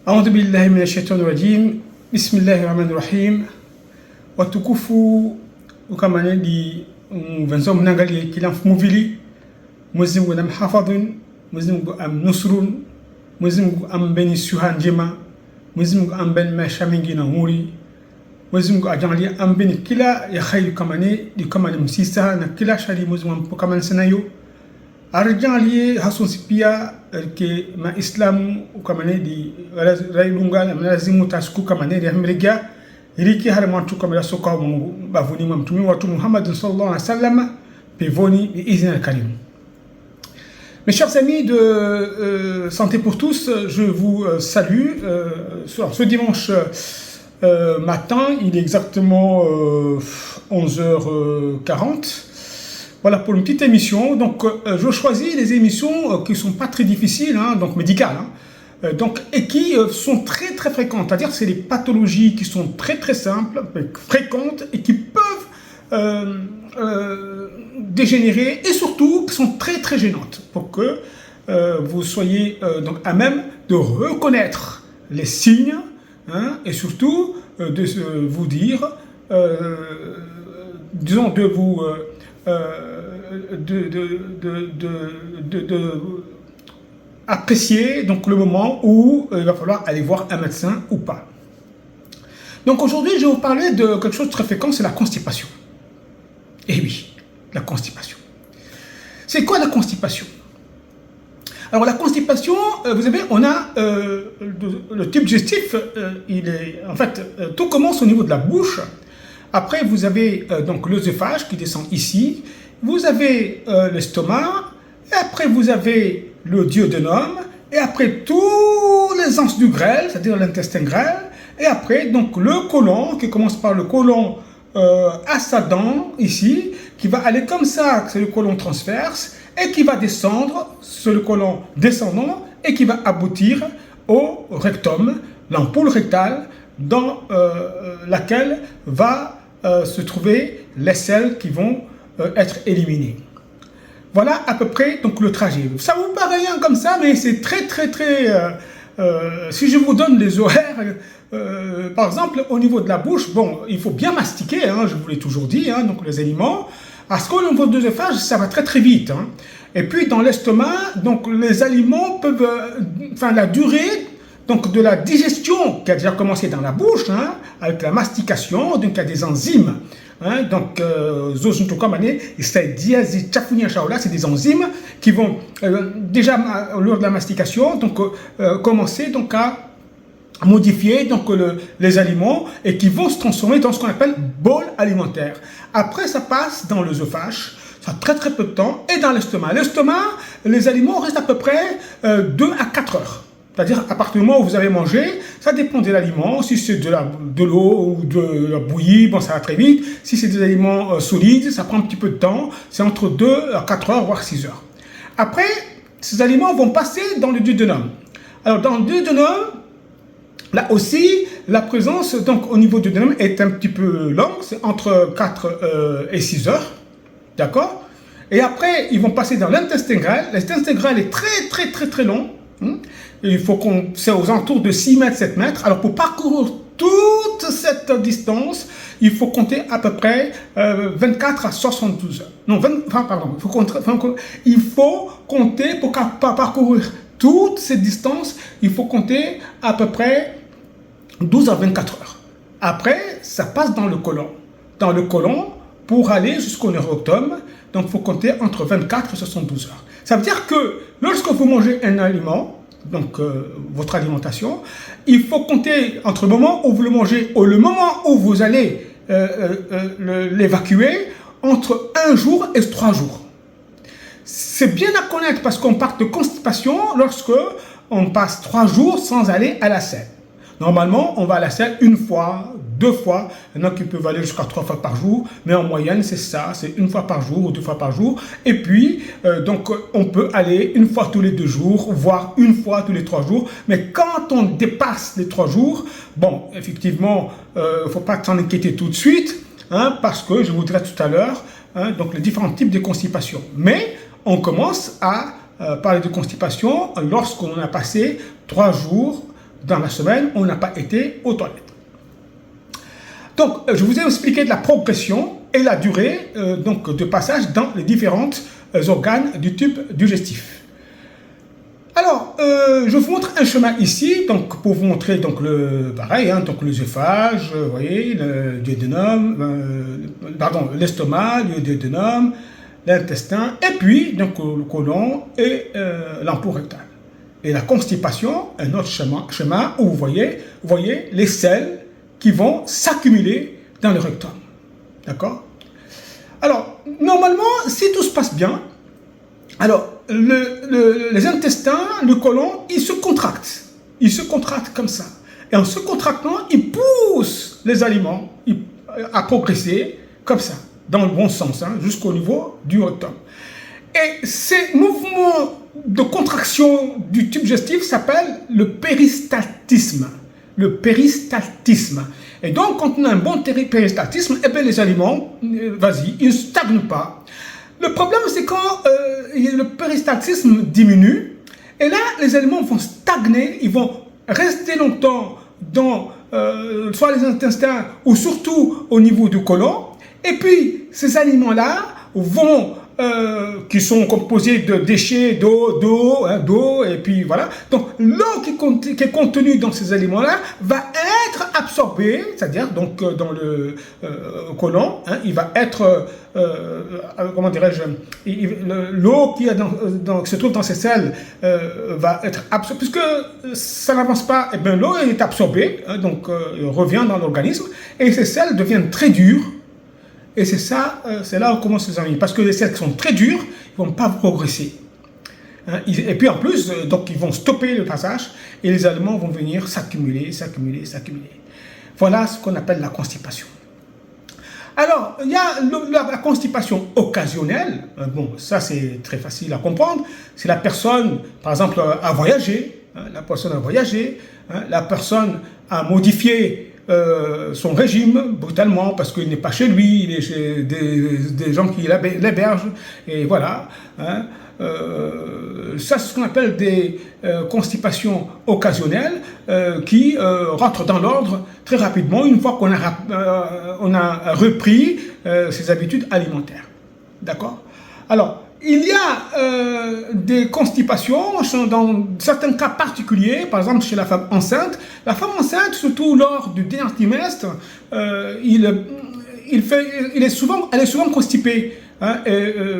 A'udhu billahi minash shaitani rajim. Bismillahir rahmanir rahim. Watukufu ukamane di vanzo mnangali kila mfumuvili. Mwenyezi Mungu amhafadhun, Mwenyezi Mungu amnusrun, Mwenyezi Mungu ambeni suha njema, Mwenyezi Mungu ambeni maisha mengi na huri. Mwenyezi Mungu ajalie ambeni kila ya khairu kamane di kamane msisa na kila shari Mwenyezi Mungu kamane sanayo. Arjalie hasunsi pia ke ma Islam ukamane di railunga na mlazimu tasku kamane di hamriga iriki haramantu kamera soka Mungu bavuni mtume watu Muhammad sallallahu alaihi wasallam pevoni bi izni al-karim. Mes chers amis de Santé pour tous, je vous salue ce dimanche matin, il est exactement 11h40. Voilà pour une petite émission. Donc, je choisis les émissions qui ne sont pas très difficiles, hein, donc médicales, hein, et qui sont très très fréquentes. C'est-à-dire que c'est des pathologies qui sont très très simples, fréquentes et qui peuvent dégénérer et surtout qui sont très très gênantes pour que vous soyez donc à même de reconnaître les signes, hein, et surtout de vous dire, disons de vous apprécier donc le moment où il va falloir aller voir un médecin ou pas. Donc aujourd'hui je vais vous parler de quelque chose de très fréquent, c'est la constipation. Et oui, la constipation. C'est quoi la constipation? Alors la constipation, vous savez, on a le tube digestif, il est en fait tout commence au niveau de la bouche. Après vous avez donc l'œsophage qui descend ici. Vous avez l'estomac. Et après vous avez le duodénum. Et après tous les anses du grêle, c'est-à-dire l'intestin grêle. Et après donc le côlon qui commence par le côlon ascendant ici, qui va aller comme ça, c'est le côlon transverse, et qui va descendre sur le côlon descendant et qui va aboutir au rectum, l'ampoule rectale dans laquelle va se trouver les selles qui vont être éliminées. Voilà à peu près donc le trajet. Ça vous paraît rien comme ça, mais c'est très très très... si je vous donne les horaires, par exemple au niveau de la bouche, bon, il faut bien mastiquer, hein, je vous l'ai toujours dit, hein, donc les aliments, parce qu'au niveau de l'œsophage, ça va très très vite, hein. Et puis dans l'estomac, donc les aliments peuvent, enfin la durée donc de la digestion qui a déjà commencé dans la bouche, hein, avec la mastication, donc il y a des enzymes, hein, donc c'est des enzymes qui vont déjà lors de la mastication donc commencer donc à modifier donc les aliments et qui vont se transformer dans ce qu'on appelle bol alimentaire. Après ça passe dans l'œsophage, ça a très très peu de temps, et dans l'estomac. L'estomac, les aliments restent à peu près 2 à 4 heures. C'est-à-dire à partir du moment où vous avez mangé, ça dépend de l'aliment. Si c'est de l'eau ou de la bouillie, bon ça va très vite. Si c'est des aliments solides, ça prend un petit peu de temps. C'est entre 2 à 4 heures, voire 6 heures. Après, ces aliments vont passer dans le duodénum. Alors dans le duodénum, là aussi, la présence donc au niveau du duodénum est un petit peu longue. C'est entre 4 et 6 heures. D'accord? Et après, ils vont passer dans l'intestin grêle. L'intestin grêle est très très très très long. Il faut c'est aux alentours de 6 mètres, 7 mètres. Alors pour parcourir toute cette distance, il faut compter à peu près 24 à 72 heures. Non, pardon, il faut compter pour parcourir toute cette distance, il faut compter à peu près 12 à 24 heures. Après, ça passe dans le côlon. Dans le côlon, pour aller jusqu'au rectum, donc il faut compter entre 24 et 72 heures. Ça veut dire que lorsque vous mangez un aliment, donc votre alimentation, il faut compter entre le moment où vous le mangez et le moment où vous allez l'évacuer, entre 1 jour et 3 jours. C'est bien à connaître parce qu'on parle de constipation lorsque on passe 3 jours sans aller à la selle. Normalement, on va à la selle 1 fois, 2 fois. Il y en a qui peuvent aller jusqu'à 3 fois par jour, mais en moyenne, c'est ça, c'est 1 fois par jour ou 2 fois par jour. Et puis, donc, on peut aller 1 fois tous les 2 jours, voire 1 fois tous les 3 jours. Mais quand on dépasse les 3 jours, bon, effectivement, il ne faut pas s'en inquiéter tout de suite, hein, parce que je vous dirai tout à l'heure, hein, donc les différents types de constipation. Mais on commence à parler de constipation lorsqu'on a passé 3 jours dans la semaine, on n'a pas été aux toilettes. Donc, je vous ai expliqué de la progression et la durée donc, de passage dans les différents organes du tube digestif. Alors, je vous montre un chemin ici, donc pour vous montrer donc pareil, hein, donc l'œsophage, vous voyez, le duodénum, l'estomac, le duodénum, l'intestin, et puis donc le côlon et l'ampoule rectale. Et la constipation, un autre chemin où vous voyez les selles qui vont s'accumuler dans le rectum. D'accord? Alors, normalement, si tout se passe bien, alors les intestins, le côlon, ils se contractent. Ils se contractent comme ça. Et en se contractant, ils poussent les aliments à progresser comme ça, dans le bon sens, hein, jusqu'au niveau du rectum. Et ces mouvements de contraction du tube digestif s'appellent le péristaltisme. Le péristaltisme. Et donc, quand on a un bon péristaltisme, eh bien, les aliments, ils ne stagnent pas. Le problème, c'est quand le péristaltisme diminue, et là, les aliments vont stagner, ils vont rester longtemps dans soit les intestins ou surtout au niveau du côlon, et puis ces aliments-là vont qui sont composés de déchets d'eau, et puis voilà. Donc l'eau qui est contenue dans ces aliments-là va être absorbée, c'est-à-dire donc dans le côlon, hein, il va être, comment dirais-je, l'eau qui se trouve dans ces selles va être absorbée, puisque ça n'avance pas, et bien l'eau est absorbée, hein, donc revient dans l'organisme, et ces selles deviennent très dures. Et c'est ça, c'est là où commencent les amis. Parce que les selles qui sont très dures, ils ne vont pas progresser. Hein, et puis en plus, donc ils vont stopper le passage et les aliments vont venir s'accumuler. Voilà ce qu'on appelle la constipation. Alors, il y a la constipation occasionnelle. Bon, ça c'est très facile à comprendre. C'est la personne, par exemple, a voyagé. Hein, la personne a voyagé. Hein, la personne a modifié son régime brutalement parce qu'il n'est pas chez lui, il est chez des gens qui l'hébergent, et voilà. Hein. Ça, c'est ce qu'on appelle des constipations occasionnelles qui rentrent dans l'ordre très rapidement une fois qu'on a repris ses habitudes alimentaires. D'accord? Alors, il y a des constipations dans certains cas particuliers, par exemple chez la femme enceinte. La femme enceinte, surtout lors du dernier trimestre, elle est souvent constipée. Hein,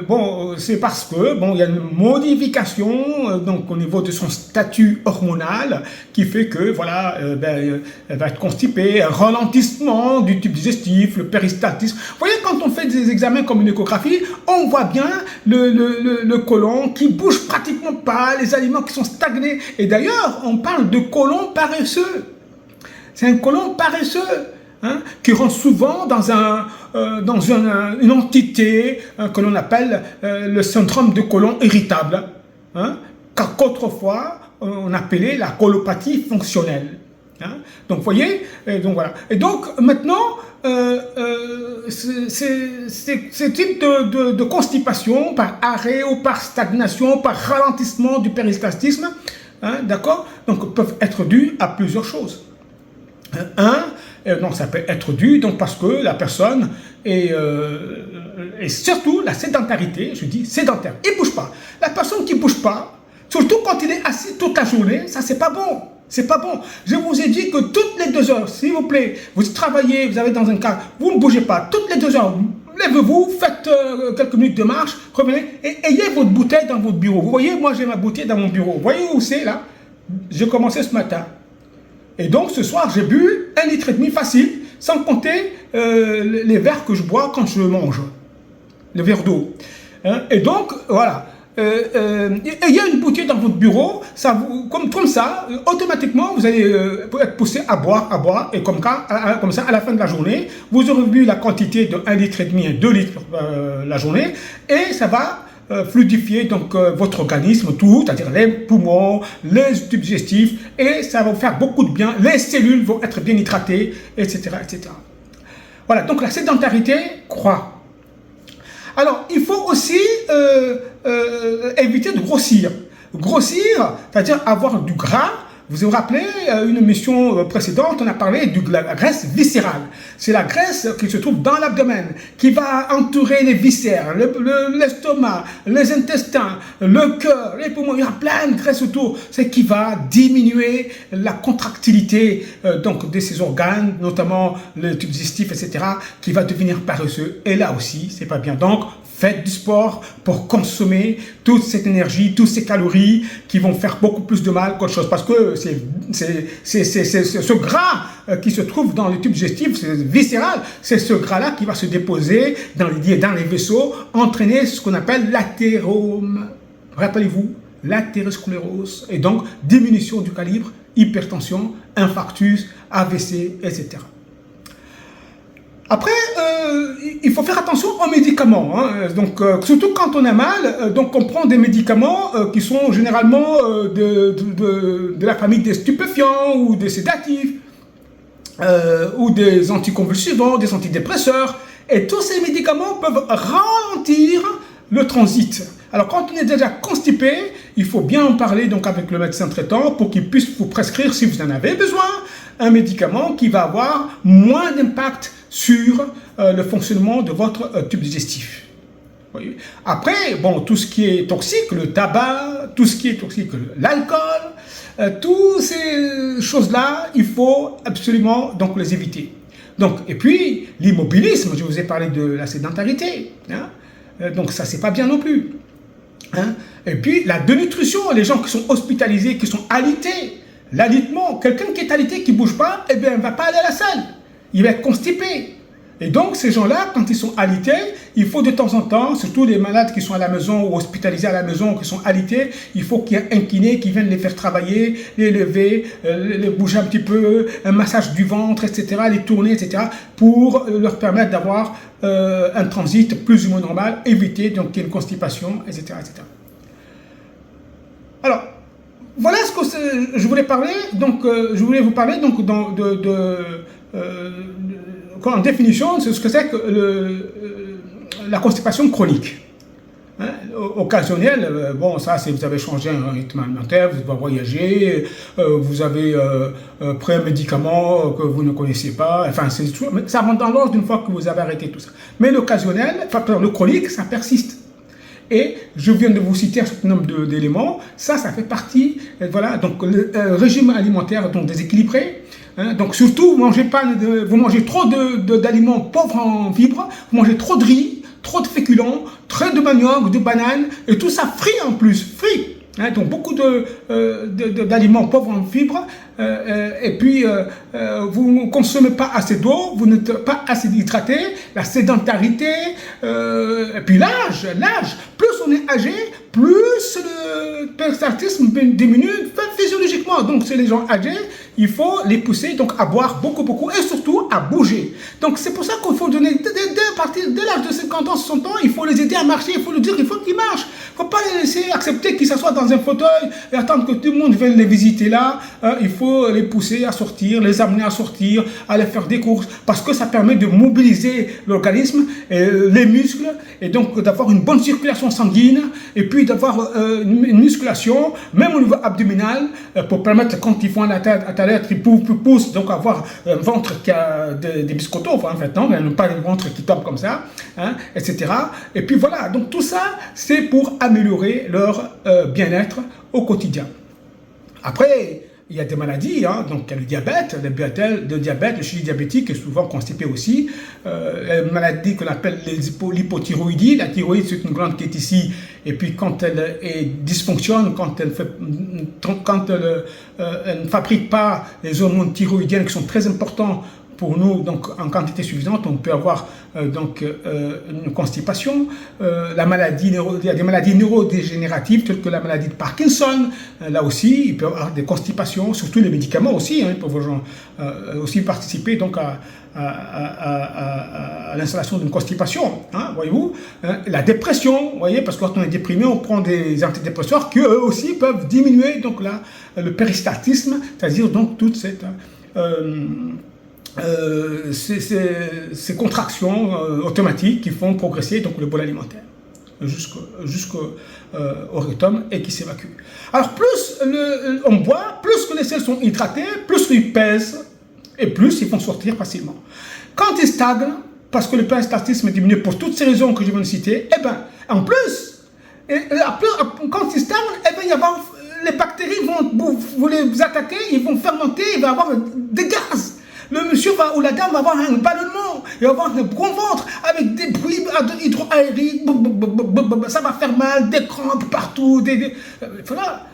bon, c'est parce que il y a une modification donc au niveau de son statut hormonal qui fait que voilà, elle va être constipée, un ralentissement du tube digestif, le péristaltisme. Vous voyez, quand on fait des examens comme une échographie, on voit bien le côlon qui bouge pratiquement pas, les aliments qui sont stagnés. Et d'ailleurs, on parle de côlon paresseux. C'est un côlon paresseux. Hein, qui rentre souvent dans une entité que l'on appelle le syndrome de côlon irritable, hein, qu'autrefois on appelait la colopathie fonctionnelle. Hein. Donc vous voyez, donc voilà. Et donc maintenant, ces types de constipation par arrêt ou par stagnation, par ralentissement du péristaltisme, hein, d'accord, donc peuvent être dus à plusieurs choses. Donc ça peut être dû donc parce que la personne et surtout la sédentarité, je dis sédentaire, il ne bouge pas. La personne qui ne bouge pas, surtout quand il est assis toute la journée, ça c'est pas bon. C'est pas bon. Je vous ai dit que toutes les 2 heures, s'il vous plaît, vous travaillez, vous avez dans un cas, vous ne bougez pas. Toutes les 2 heures, lèvez-vous, faites quelques minutes de marche, revenez et ayez votre bouteille dans votre bureau. Vous voyez, moi j'ai ma bouteille dans mon bureau. Vous voyez où c'est là? J'ai commencé ce matin. Et donc ce soir, j'ai bu 1,5 litre facile, sans compter les verres que je bois quand je mange, les verres d'eau. Hein? Et donc, voilà. Il y a une bouteille dans votre bureau, comme ça, automatiquement, vous allez être poussé à boire, et comme ça, à la fin de la journée, vous aurez bu la quantité de 1,5 litre et 2 litres la journée, et ça va fluidifier donc votre organisme, tout, c'est-à-dire les poumons, les tubes digestifs, et ça va vous faire beaucoup de bien, les cellules vont être bien hydratées, etc., etc. Voilà, donc la sédentarité croît. Alors, il faut aussi éviter de grossir. Grossir, c'est-à-dire avoir du gras Vous vous rappelez, une émission précédente, on a parlé de la graisse viscérale. C'est la graisse qui se trouve dans l'abdomen, qui va entourer les viscères, l'estomac, les intestins, le cœur, les poumons. Il y a plein de graisse autour. C'est qui va diminuer la contractilité donc de ces organes, notamment le tube digestif, etc., qui va devenir paresseux. Et là aussi, c'est pas bien. Donc, faites du sport pour consommer toute cette énergie, toutes ces calories qui vont faire beaucoup plus de mal qu'autre chose. Parce que c'est ce gras qui se trouve dans le tube digestif, c'est viscéral, c'est ce gras-là qui va se déposer dans les vaisseaux, entraîner ce qu'on appelle l'athérome. Rappelez-vous, l'athérosclérose. Et donc, diminution du calibre, hypertension, infarctus, AVC, etc. Après, il faut faire attention aux médicaments. Hein. Donc, surtout quand on a mal, donc on prend des médicaments qui sont généralement de la famille des stupéfiants ou des sédatifs, ou des anticonvulsivants, des antidépresseurs. Et tous ces médicaments peuvent ralentir le transit. Alors, quand on est déjà constipé, il faut bien en parler donc avec le médecin traitant pour qu'il puisse vous prescrire, si vous en avez besoin, un médicament qui va avoir moins d'impact sur le fonctionnement de votre tube digestif. Voyez. Après, bon, tout ce qui est toxique, le tabac, tout ce qui est toxique, l'alcool, toutes ces choses-là, il faut absolument donc les éviter. Donc, et puis, l'immobilisme, je vous ai parlé de la sédentarité, hein, donc ça, c'est pas bien non plus. Hein. Et puis, la dénutrition, les gens qui sont hospitalisés, qui sont alités, l'alitement, quelqu'un qui est alité, qui ne bouge pas, eh bien, il ne va pas aller à la salle. Il va être constipé. Et donc, ces gens-là, quand ils sont alités, il faut de temps en temps, surtout les malades qui sont à la maison ou hospitalisés à la maison, qui sont alités, il faut qu'il y ait un kiné qui vienne les faire travailler, les lever, les bouger un petit peu, un massage du ventre, etc., les tourner, etc., pour leur permettre d'avoir un transit plus ou moins normal, éviter donc qu'il y ait une constipation, etc., etc. Alors, voilà ce que je voulais parler. Donc, je voulais vous parler donc en définition, c'est ce que c'est que la constipation chronique. Hein, occasionnelle, bon, ça, c'est vous avez changé un rythme alimentaire, vous avez voyagé, vous avez pris un médicament que vous ne connaissez pas, enfin, ça rentre dans l'ordre d'une fois que vous avez arrêté tout ça. Mais l'occasionnel, enfin, le chronique, ça persiste. Et je viens de vous citer un certain nombre d'éléments, ça fait partie, voilà, donc le régime alimentaire donc déséquilibré. Hein, donc surtout, vous mangez trop d'aliments pauvres en fibres, vous mangez trop de riz, trop de féculents, trop de manioc, de bananes, et tout ça frit en plus, frit. Hein, donc beaucoup d'aliments pauvres en fibres, et puis vous ne consommez pas assez d'eau, vous n'êtes pas assez hydraté, la sédentarité, et puis l'âge, plus on est âgé, plus le péristaltisme diminue physiologiquement. Donc c'est les gens âgés, il faut les pousser donc à boire beaucoup et surtout à bouger. Donc c'est pour ça qu'il faut donner dès l'âge de 50 ans, 60 ans, il faut les aider à marcher, il faut leur dire qu'il faut qu'ils marchent. Il ne faut pas les laisser accepter qu'ils s'assoient dans un fauteuil et attendre que tout le monde vienne les visiter là. Il faut les pousser à sortir, les amener à sortir, à aller faire des courses, parce que ça permet de mobiliser l'organisme, les muscles, et donc d'avoir une bonne circulation sanguine, et puis d'avoir une musculation, même au niveau abdominal, pour permettre, quand ils font la tête, ils poussent, donc avoir un ventre qui a des biscottos, enfin, en fait, non, pas un ventre qui tombe comme ça, hein, etc. Et puis voilà, donc tout ça, c'est pour améliorer leur bien-être au quotidien. Après, il y a des maladies, hein, donc il y a le diabète, le suivi diabétique est souvent constipé aussi. Une maladie qu'on appelle l'hypothyroïdie. La thyroïde, c'est une glande qui est ici, et puis quand elle dysfonctionne, quand elle ne fabrique pas les hormones thyroïdiennes qui sont très importantes pour nous, donc en quantité suffisante, on peut avoir une constipation. Il y a des maladies neurodégénératives telles que la maladie de Parkinson. Là aussi, il peut y avoir des constipations, surtout les médicaments aussi, hein, peuvent aussi participer donc à l'installation d'une constipation, hein, voyez-vous. La dépression, vous voyez, parce que quand on est déprimé, on prend des antidépresseurs qui eux aussi peuvent diminuer donc le péristaltisme, c'est-à-dire donc toute cette ces contractions automatiques qui font progresser donc le bol alimentaire. jusqu'au rectum et qui s'évacue. Alors plus on boit, plus que les selles sont hydratées, plus ils pèsent et plus ils vont sortir facilement. Quand ils stagnent, parce que le péristaltisme est diminué pour toutes ces raisons que je viens de citer, et bien en plus, quand ils stagnent, et bien, il y a les bactéries vont vous les attaquer, ils vont fermenter, il va y avoir des gaz. Le monsieur ou la dame va avoir un ballonnement, il va avoir un gros ventre avec des bruits hydroaériques, ça va faire mal, des crampes partout, voilà.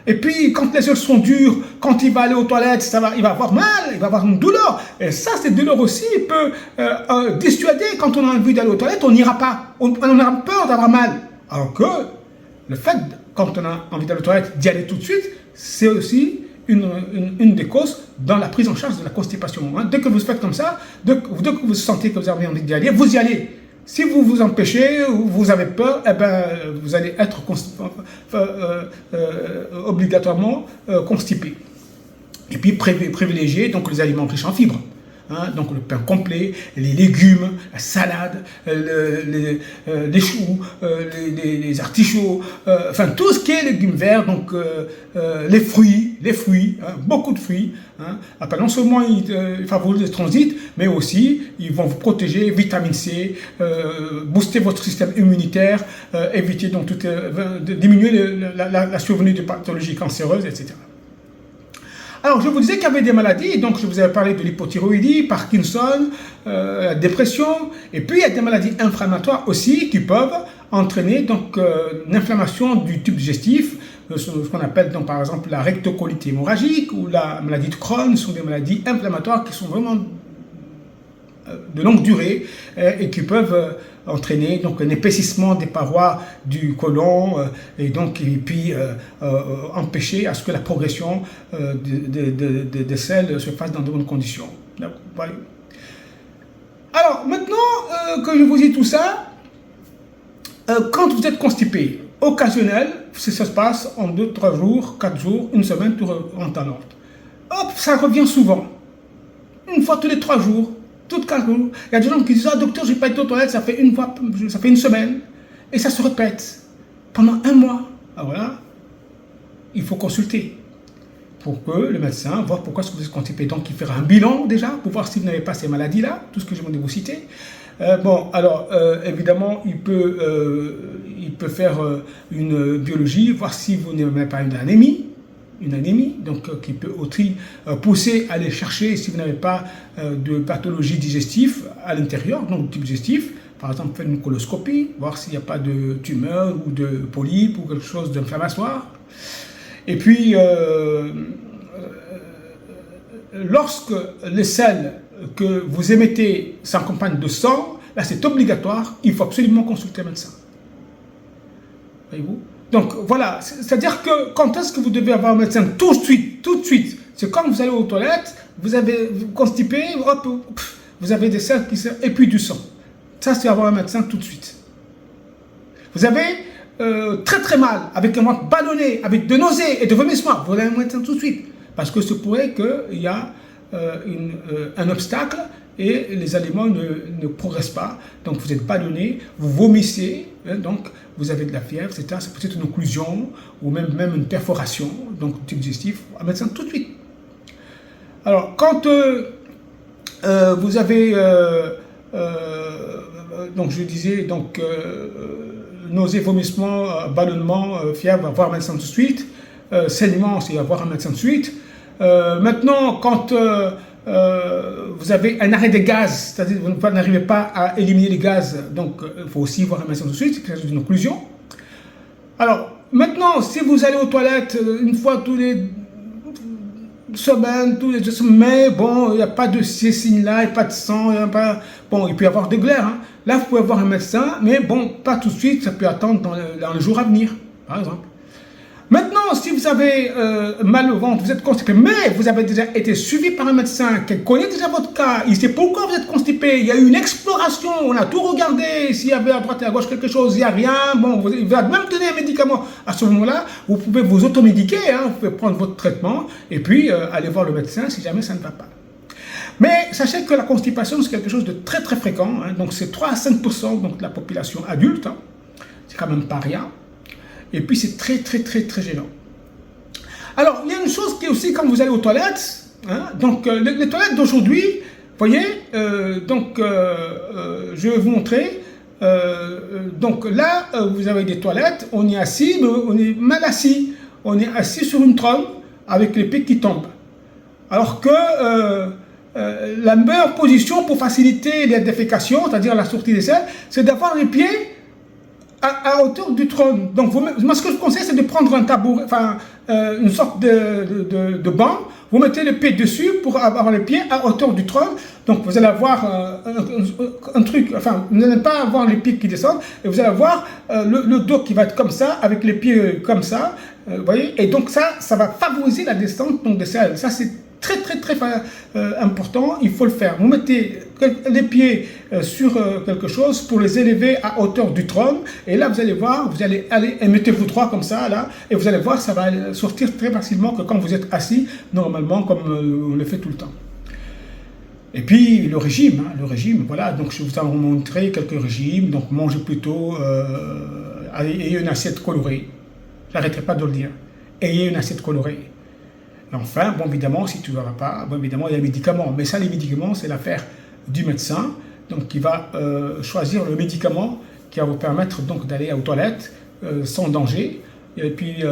Et puis quand les os sont durs, quand il va aller aux toilettes, il va avoir mal, il va avoir une douleur. Et ça, cette douleur aussi peut dissuader. Quand on a envie d'aller aux toilettes, on n'ira pas. On a peur d'avoir mal. Alors que le fait, quand on a envie d'aller aux toilettes, d'y aller tout de suite, c'est aussi une des causes dans la prise en charge de la constipation. Dès que vous faites comme ça, dès que vous sentez que vous avez envie d'y aller, vous y allez. Si vous vous empêchez, vous avez peur, eh ben, vous allez être obligatoirement constipé. Et puis privilégier donc, les aliments riches en fibres. Donc le pain complet, les légumes, la salade, les choux, les artichauts, enfin tout ce qui est légumes verts, donc les fruits, beaucoup de fruits. Après, non seulement ils favorisent le transit, mais aussi ils vont vous protéger, vitamine C, booster votre système immunitaire, éviter donc diminuer la survenue de pathologies cancéreuses, etc. Alors, je vous disais qu'il y avait des maladies, donc je vous avais parlé de l'hypothyroïdie, Parkinson, la dépression, et puis il y a des maladies inflammatoires aussi qui peuvent entraîner donc une inflammation du tube digestif, ce qu'on appelle donc par exemple la rectocolite hémorragique ou la maladie de Crohn, sont des maladies inflammatoires qui sont vraiment de longue durée et qui peuvent entraîner donc un épaississement des parois du côlon et puis empêcher à ce que la progression des selles se fasse dans de bonnes conditions. Voilà. Alors maintenant que je vous dis tout ça, quand vous êtes constipé, occasionnel, ça se passe en 2, 3 jours, 4 jours, une semaine, tout rentre en ordre. Hop, ça revient souvent. Une fois tous les 3 jours. Toutes 4 jours. Il y a des gens qui disent « Ah, docteur, j'ai pas été aux toilettes, ça fait une semaine. » Et ça se répète pendant 1 mois. Alors voilà, il faut consulter pour que le médecin voit pourquoi est-ce que vous êtes constipé. Donc, il fera un bilan déjà pour voir si vous n'avez pas ces maladies-là, tout ce que je viens de vous citer. Évidemment, il peut faire une biologie, voir si vous n'avez pas une anémie, donc qui peut aussi pousser à aller chercher si vous n'avez pas de pathologie digestive à l'intérieur, donc type digestif. Par exemple, faire une coloscopie, voir s'il n'y a pas de tumeur ou de polype ou quelque chose d'inflammatoire. Et puis, lorsque les selles que vous émettez s'accompagnent de sang, là c'est obligatoire, il faut absolument consulter un médecin. Voyez-vous ? Donc voilà, c'est-à-dire que quand est-ce que vous devez avoir un médecin tout de suite, c'est quand vous allez aux toilettes, vous constipé, hop, vous avez des selles qui et puis du sang. Ça, c'est avoir un médecin tout de suite. Vous avez très très mal, avec un ventre ballonné, avec de nausées et de vomissements, vous avez un médecin tout de suite. Parce que se pourrait qu'il y a un obstacle et les aliments ne progressent pas. Donc vous êtes ballonné, vous vomissez, donc vous avez de la fièvre, etc. C'est peut-être une occlusion ou même une perforation, donc type digestif, un médecin tout de suite. Alors quand vous avez, donc je disais, donc nausées, vomissements, ballonnement, fièvre, voir un médecin tout de suite. Saignement, c'est avoir un médecin tout de suite. Maintenant, quand vous avez un arrêt des gaz, c'est-à-dire que vous n'arrivez pas à éliminer les gaz, donc il faut aussi voir un médecin tout de suite, c'est une occlusion. Alors, maintenant, si vous allez aux toilettes une fois tous les semaines, tous les 2 semaines, mais bon, il n'y a pas de ces signes-là, il n'y a pas de sang, bon, il peut y avoir des glaires. Là, vous pouvez voir un médecin, mais bon, pas tout de suite, ça peut attendre dans les jours à venir, par exemple. Maintenant, si vous avez mal au ventre, vous êtes constipé, mais vous avez déjà été suivi par un médecin qui connaît déjà votre cas, il sait pourquoi vous êtes constipé, il y a eu une exploration, on a tout regardé, s'il y avait à droite et à gauche quelque chose, il n'y a rien, bon, il va même donner un médicament. À ce moment-là, vous pouvez vous automédiquer, vous pouvez prendre votre traitement et puis aller voir le médecin si jamais ça ne va pas. Mais sachez que la constipation, c'est quelque chose de très très fréquent, donc c'est 3 à 5% donc, de la population adulte. c'est quand même pas rien. Et puis c'est très gênant. Alors, il y a une chose qui est aussi quand vous allez aux toilettes, hein, donc les toilettes d'aujourd'hui, vous voyez, je vais vous montrer, donc là, vous avez des toilettes, on est assis, mais on est mal assis, on est assis sur une trône avec les pieds qui tombent. Alors que la meilleure position pour faciliter la défécation, c'est-à-dire la sortie des selles, c'est d'avoir les pieds à hauteur du trône. Donc, moi, ce que je conseille, c'est de prendre un tabouret, enfin, une sorte de banc. Vous mettez le pied dessus pour avoir les pieds à hauteur du trône. Donc, vous allez avoir un truc, enfin, vous n'allez pas avoir les pieds qui descendent, et vous allez avoir le dos qui va être comme ça, avec les pieds comme ça. Vous voyez? Et donc, ça va favoriser la descente donc, des selles. Ça, c'est très important, il faut le faire. Vous mettez les pieds sur quelque chose pour les élever à hauteur du trône, et là vous allez voir, vous allez aller et mettez-vous droit comme ça là, et vous allez voir, ça va sortir très facilement que quand vous êtes assis normalement comme on le fait tout le temps. Et puis le régime, voilà, donc je vous ai montré quelques régimes. Donc mangez plutôt, ayez une assiette colorée, j'arrêterai pas de le dire, ayez une assiette colorée. Enfin, bon, évidemment, si tu ne vas pas, bon, évidemment, il y a les médicaments. Mais ça, les médicaments, c'est l'affaire du médecin, donc qui va choisir le médicament qui va vous permettre donc d'aller aux toilettes sans danger, et puis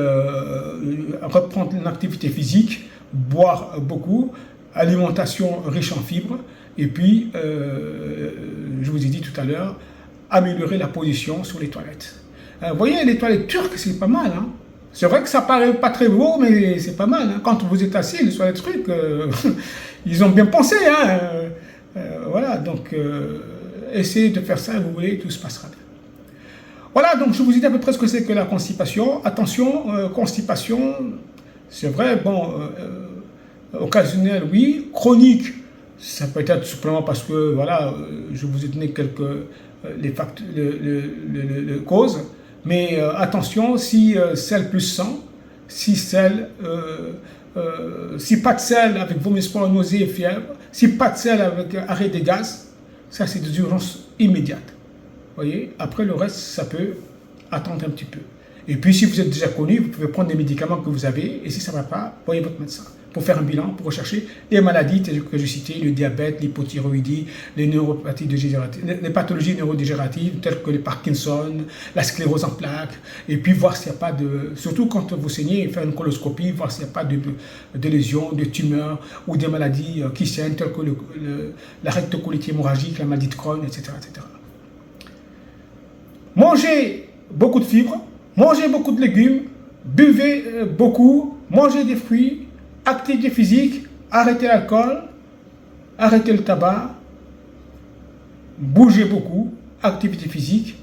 reprendre une activité physique, boire beaucoup, alimentation riche en fibres, et puis, je vous ai dit tout à l'heure, améliorer la position sur les toilettes. Vous voyez, les toilettes turques, c'est pas mal, hein. C'est vrai que ça paraît pas très beau, mais c'est pas mal. Hein. Quand vous êtes assis sur les trucs, ils ont bien pensé. Hein. Voilà, donc essayez de faire ça, vous voulez, tout se passera bien. Voilà, donc je vous dis à peu près ce que c'est que la constipation. Attention, constipation, c'est vrai, bon, occasionnel, oui. Chronique, ça peut être tout simplement parce que, voilà, je vous ai donné quelques les causes. Mais attention, si sel plus sang, si pas de sel avec vomissement, nausée et fièvre, si pas de sel avec arrêt des gaz, ça c'est des urgences immédiates. Vous voyez, après le reste, ça peut attendre un petit peu. Et puis si vous êtes déjà connu, vous pouvez prendre des médicaments que vous avez, et si ça ne va pas, voyez votre médecin pour faire un bilan, pour rechercher les maladies que j'ai citées, le diabète, l'hypothyroïdie, les neuropathies les pathologies neurodégénératives telles que les Parkinson, la sclérose en plaques, et puis voir s'il n'y a pas de, surtout quand vous saignez, faire une coloscopie, voir s'il n'y a pas de lésions, de tumeurs ou des maladies qui saignent telles que la rectocolite hémorragique, la maladie de Crohn, etc., etc. Mangez beaucoup de fibres, mangez beaucoup de légumes, buvez beaucoup, mangez des fruits, activité physique, arrêtez l'alcool, arrêtez le tabac, bougez beaucoup, activité physique,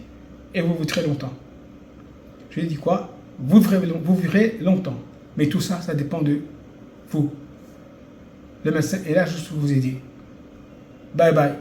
et vous vivrez longtemps. Je dis quoi? Vous vivrez longtemps. Mais tout ça, ça dépend de vous. Le médecin est là juste pour vous aider. Bye bye.